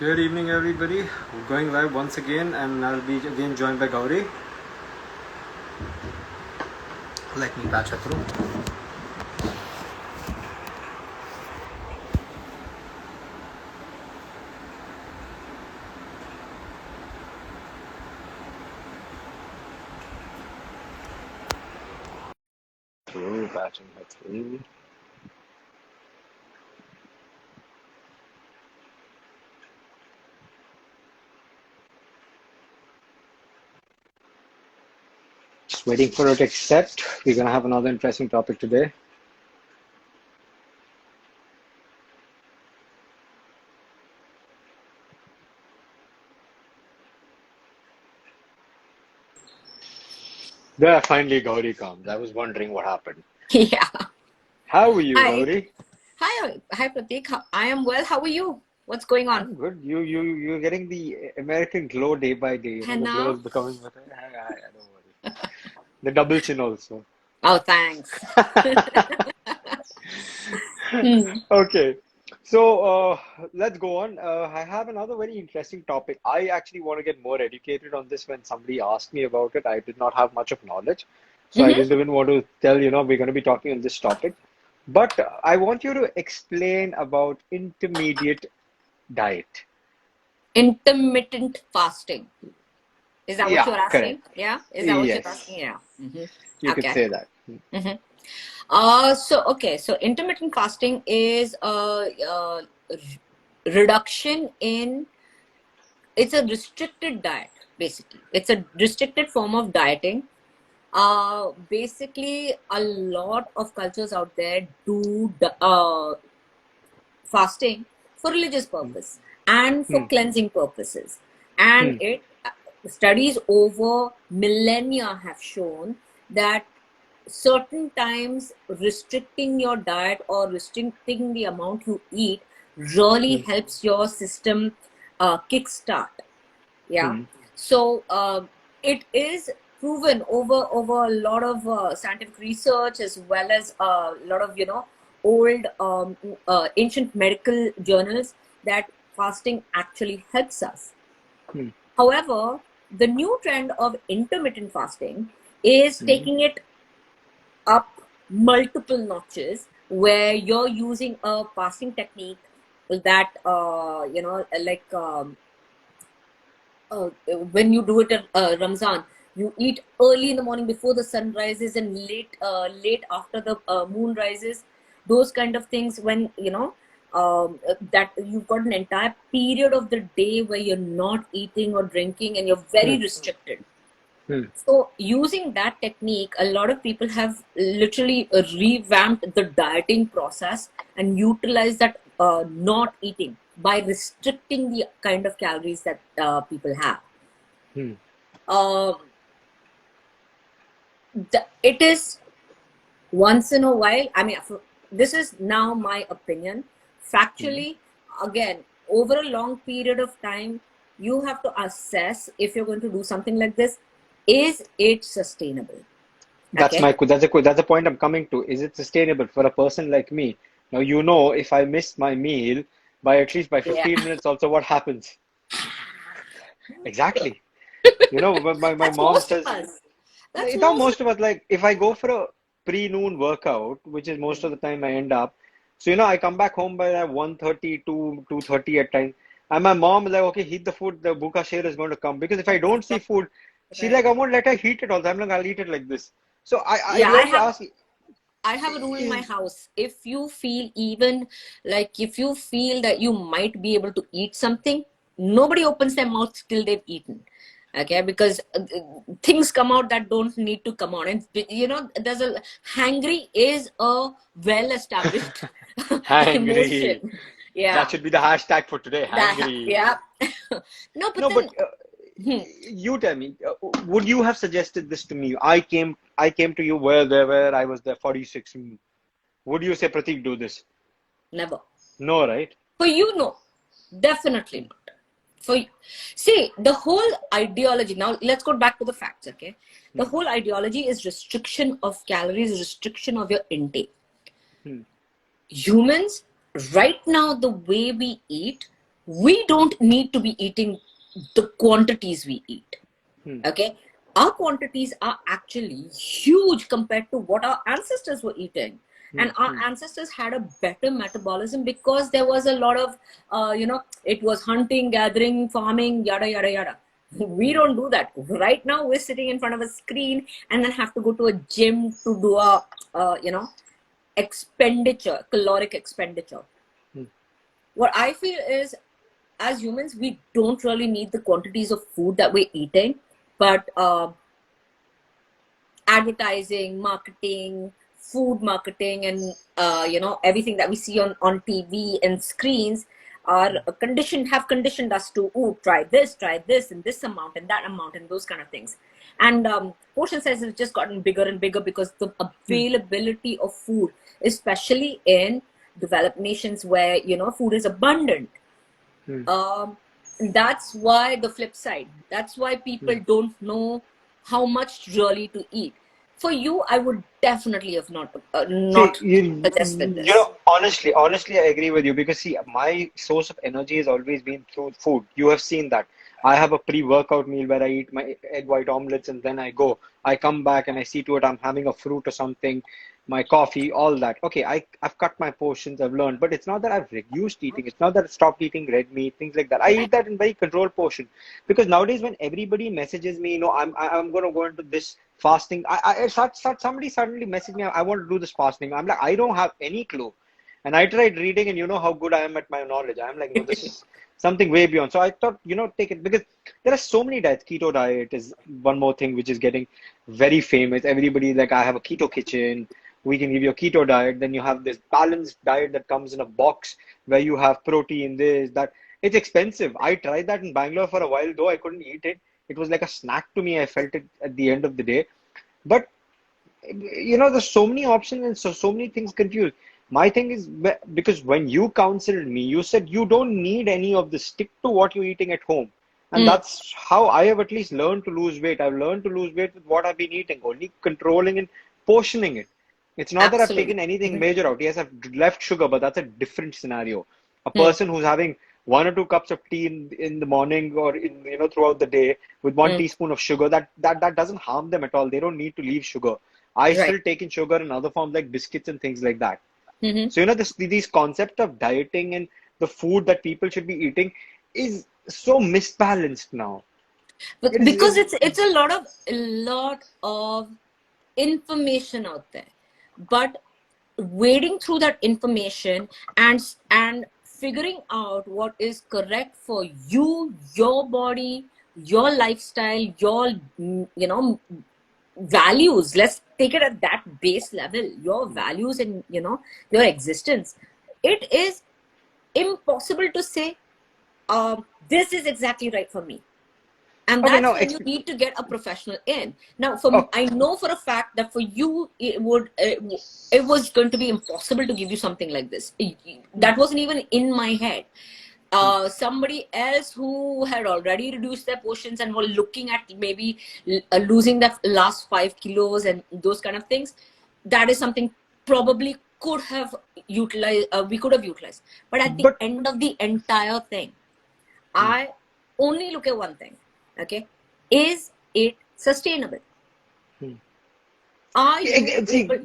Good evening, everybody. We're going live once again, and I'll be again joined by Gauri. Let me patch her through. Patching her through. Just waiting for her to accept. We're gonna have another interesting topic today. There, finally Gauri comes. I was wondering what happened. Yeah. How are you, Hi. Gauri? Hi, Pratik. I am well. How are you? What's going on? I'm good. You're getting the American glow day by day. You know, the glow Henna? is becoming better. I don't worry. The double chin also. Oh, thanks. Hmm. Okay, so let's go on. I have another very interesting topic. I actually want to get more educated on this when somebody asked me about it. I did not have much of knowledge, so I Mm-hmm. didn't even want to tell, we're going to be talking on this topic. But I want you to explain about intermediate diet. Intermittent fasting. Is that what Yeah, you're correct. asking? Yeah? Is that what you're Yes, asking? Yeah. Mm-hmm. you could Okay. say that. Mm-hmm. So intermittent fasting is a reduction in, it's a restricted diet, basically. It's a restricted form of dieting. Basically, a lot of cultures out there do fasting for religious Hmm. purpose and for Hmm. cleansing purposes. And Hmm. it studies over millennia have shown that certain times restricting your diet or restricting the amount you eat really Hmm. helps your system kickstart. Yeah. Hmm. So it is proven over a lot of scientific research, as well as a lot of old ancient medical journals, that fasting actually helps us. Hmm. However, the new trend of intermittent fasting is Hmm. taking it up multiple notches, where you're using a fasting technique that when you do it at Ramzan, you eat early in the morning before the sun rises, and late after the moon rises. Those kind of things, when that you've got an entire period of the day where you're not eating or drinking, and you're Hmm. very restricted. Hmm. So using that technique, a lot of people have literally revamped the dieting process and utilized that not eating by restricting the kind of calories that people have. Hmm. Um, it is once in a while. I mean, this is now my opinion. Hmm. Factually, again, over a long period of time, you have to assess if you're going to do something like this. Is it sustainable? That's Okay. my that's the point I'm coming to. Is it sustainable for a person like me? Now if I miss my meal by at least by Yeah. 15 minutes, also what happens? Exactly. My That's mom most of says us. That's it's not most of most of us, like if I go for a pre-noon workout, which is most Mm. of the time I end up. So I come back home by like 1:30 to 2:30 at time. And my mom is like, okay, heat the food, the buka share is going to come. Because if I don't see food, she's Right. like, I won't let her heat it also. I'm like, I'll eat it like this. So I Yeah, really ask, I have a rule in my is house. If you feel, even like, if you feel that you might be able to eat something, nobody opens their mouth till they've eaten. Okay, because things come out that don't need to come out, and there's a hangry is a well established hangry. emotion. That Yeah, should be the hashtag for today, that hangry. yeah. No, but No, then but hmm, you tell me, would you have suggested this to me? I came to you where I was there 46. Would you say, Pratik, do this? never. No, right? For you, no, definitely not. For see, the whole ideology. Now let's go back to the facts. Okay, the Hmm. whole ideology is restriction of calories, restriction of your intake. Hmm. Humans, right now, the way we eat, we don't need to be eating the quantities we eat. Hmm. Okay, our quantities are actually huge compared to what our ancestors were eating. And our ancestors had a better metabolism because there was a lot of it was hunting, gathering, farming, yada yada yada. We don't do that right now. We're sitting in front of a screen and then have to go to a gym to do a expenditure, caloric expenditure. What I feel is, as humans, we don't really need the quantities of food that we're eating, but advertising, marketing, food marketing, and everything that we see on TV and screens are conditioned us to, oh, try this and this amount and that amount and those kind of things. And portion size has just gotten bigger and bigger because the availability of food, especially in developed nations where food is abundant. That's why the flip side. That's why people don't know how much really to eat. For you, I would definitely have See, not suggested this. honestly, I agree with you because see, my source of energy has always been through food. You have seen that. I have a pre-workout meal where I eat my egg white omelets and then I go. I come back and I see to it I'm having a fruit or something, my coffee, all that. Okay, I've cut my portions, I've learned, but it's not that I've reduced eating. It's not that I've stopped eating red meat, things like that. I eat that in very controlled portion because nowadays when everybody messages me, I'm going to go into this fasting. Somebody suddenly messaged me, I want to do this fasting. I'm like, I don't have any clue. And I tried reading, and you know how good I am at my knowledge. I'm like, no, this is something way beyond. So I thought, take it because there are so many diets. Keto diet is one more thing which is getting very famous. Everybody like, I have a keto kitchen. We can give you a keto diet. Then you have this balanced diet that comes in a box where you have protein, this, that. It's expensive. I tried that in Bangalore for a while, though I couldn't eat it. It was like a snack to me. I felt it at the end of the day. But there's so many options and so many things confused. My thing is because when you counseled me, you said you don't need any of this. Stick to what you're eating at home. And Mm, that's how I have at least learned to lose weight. I've learned to lose weight with what I've been eating, only controlling and portioning it. It's not that I've absolutely. taken anything Mhm. major out. Yes, I've left sugar, but that's a different scenario. A Mm, person who's having 1 or 2 cups of tea in the morning or throughout the day with one mm, teaspoon of sugar, that doesn't harm them at all. They don't need to leave sugar. I right. still take in sugar in other forms like biscuits and things like that. Mhm. So, these concept of dieting and the food that people should be eating is so misbalanced now. But It is, because is it's a lot of information out there, but wading through that information and figuring out what is correct for you, your body, your lifestyle, your values. Let's take it at that base level. Your values and your existence. It is impossible to say this is exactly right for me, and okay. that's Now, when you need to get a professional in. Now oh, I know for a fact that for you it was going to be impossible to give you something like this. That wasn't even in my head. Somebody else who had already reduced their portions and were looking at maybe losing the last 5 kilos and those kind of things, that is something probably could have utilized, we could have utilized. But at the but end of the entire thing, I only look at one thing. Okay, is it sustainable? Are you see, able?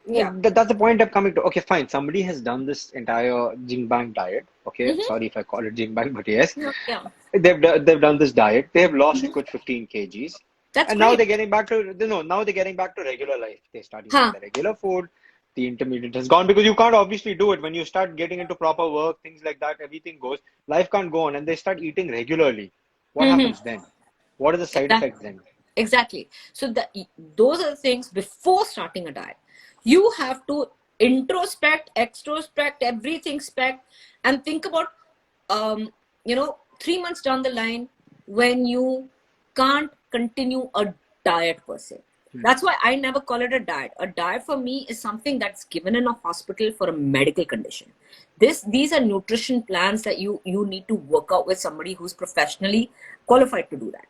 Yeah. that's the point I'm coming to. Okay, fine. Somebody has done this entire Jingbang diet. Okay, Mm-hmm. sorry if I call it Jingbang, but yes, Yeah, yeah, they've done this diet. They have lost good 15 kgs, that's and now they're great. getting back to no. Now they're getting back to regular life. They start eating Huh. the regular food. The intermediate has gone because you can't obviously do it when you start getting into proper work, things like that. Everything goes. Life can't go on, and they start eating regularly. What Mm-hmm. happens then? What are the side effects then? Exactly. So those are the things before starting a diet. You have to introspect, extrospect, everything spec, and think about, 3 months down the line when you can't continue a diet per se. That's why I never call it a diet. A diet for me is something that's given in a hospital for a medical condition. These are nutrition plans that you need to work out with somebody who's professionally qualified to do that.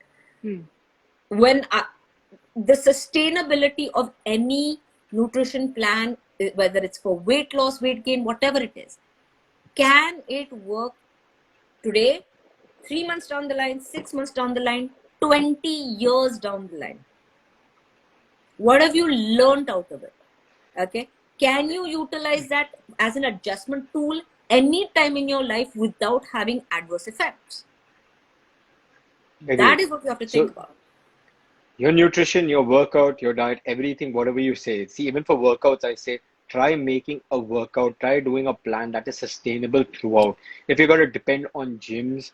when the sustainability of any nutrition plan, whether it's for weight loss, weight gain, whatever it is, can it work today, 3 months down the line, 6 months down the line, 20 years down the line? What have you learned out of it? Okay. Can you utilize that as an adjustment tool any time in your life without having adverse effects? That Agreed. is what you have to think So about. your nutrition, your workout, your diet, everything, whatever you say. See, even for workouts, I say try making a workout, try doing a plan that is sustainable throughout. If you're going to depend on gyms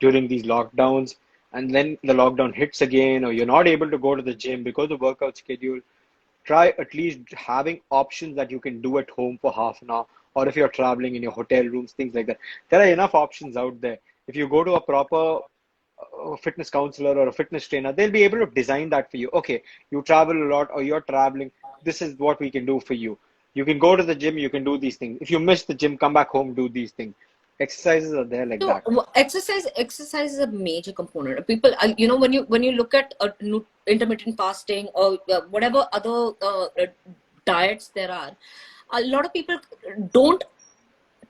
during these lockdowns and then the lockdown hits again, or you're not able to go to the gym because of workout schedule, try at least having options that you can do at home for half an hour, or if you're traveling in your hotel rooms, things like that. There are enough options out there. If you go to a proper fitness counselor or a fitness trainer, they'll be able to design that for you. Okay, you travel a lot or you're traveling, this is what we can do for you. You can go to the gym, you can do these things. If you miss the gym, come back home, do these things. Exercises are there like So that. exercise is a major component. People, when you look at intermittent fasting or whatever other diets there are, a lot of people don't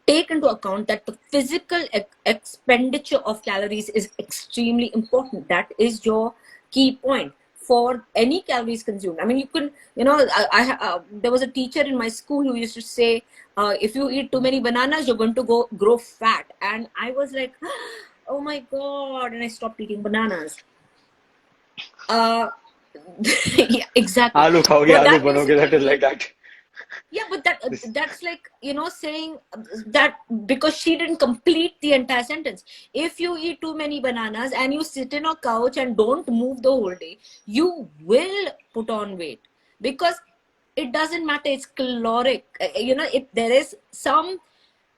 take into account that the physical expenditure of calories is extremely important. That is your key point for any calories consumed. I mean, you can, there was a teacher in my school who used to say, if you eat too many bananas, you're going to grow fat. And I was like, oh my God. And I stopped eating bananas. Uh, yeah, exactly. Aloo khaoge, What aloo that banoge, basically that is like means, that. yeah, but This that's like, saying that because she didn't complete the entire sentence. If you eat too many bananas and you sit in a couch and don't move the whole day, you will put on weight, because it doesn't matter. It's caloric. If there is some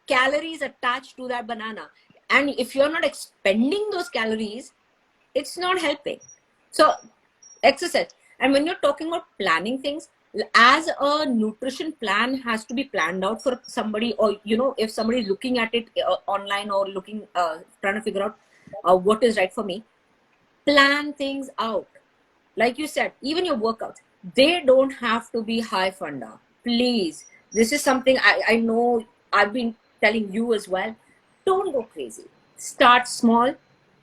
calories attached to that banana, and if you're not expending those calories, it's not helping. So exercise. And when you're talking about planning things, as a nutrition plan has to be planned out for somebody, or if somebody is looking at it online, or looking trying to figure out what is right for me, plan things out. Like you said, even your workouts, they don't have to be high funda. Please, this is something I know I've been telling you as well. Don't go crazy. Start small,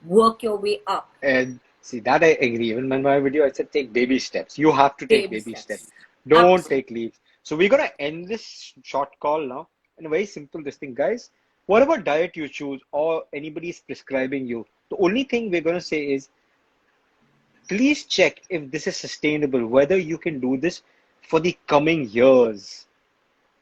work your way up. And see that I agree. Even in my video, I said take baby steps. You have to take Baby baby steps. steps. Don't Absolutely. take leaps. So we're gonna end this short call now. And a very simple this thing, guys. Whatever diet you choose or anybody is prescribing you, the only thing we're gonna say is please check if this is sustainable, whether you can do this for the coming years.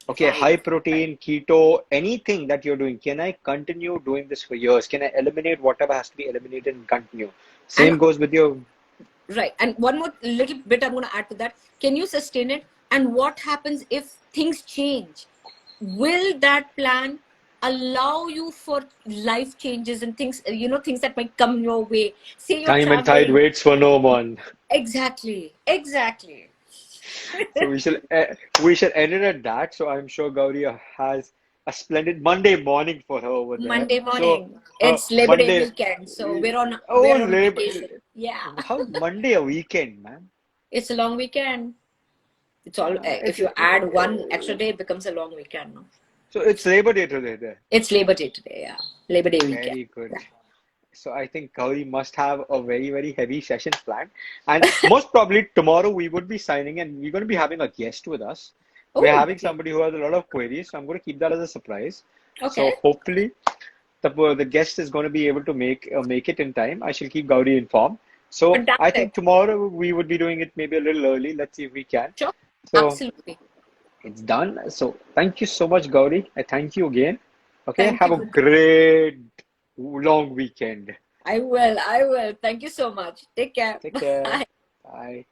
Okay, Right. high protein, keto, anything that you're doing, can I continue doing this for years? Can I eliminate whatever has to be eliminated and continue? And Same goes with your right. And one more little bit I'm going to add to that. Can you sustain it? And what happens if things change? Will that plan allow you for life changes and things, things that might come your way? Say you're time and tide traveling. waits for no one. Exactly. Exactly. So we shall end it at that. So I'm sure Gauri has a splendid Monday morning for her over there. Monday So morning. her It's Labor Day Monday, weekend. So we're on oh, we're on vacation. Yeah. how's Monday a weekend, man? It's a long weekend. It's all It's if you add one extra day, it becomes a long weekend, no? so it's Labor Day today there. It's Labor Day today, yeah. Labor Day weekend. Very good. So I think Gauri must have a very, very heavy session planned. And most probably tomorrow we would be signing and we're going to be having a guest with us. We're Oh, having okay. somebody who has a lot of queries. So I'm going to keep that as a surprise. Okay. So hopefully the guest is going to be able to make it in time. I shall keep Gauri informed. So I think Fantastic. tomorrow we would be doing it maybe a little early. Let's see if we can. Sure. So Absolutely. it's done. So thank you so much, Gauri. I thank you again. Okay, Thank have you. a great long weekend. I will. I will. Thank you so much. Take care. Take care. Bye. Bye.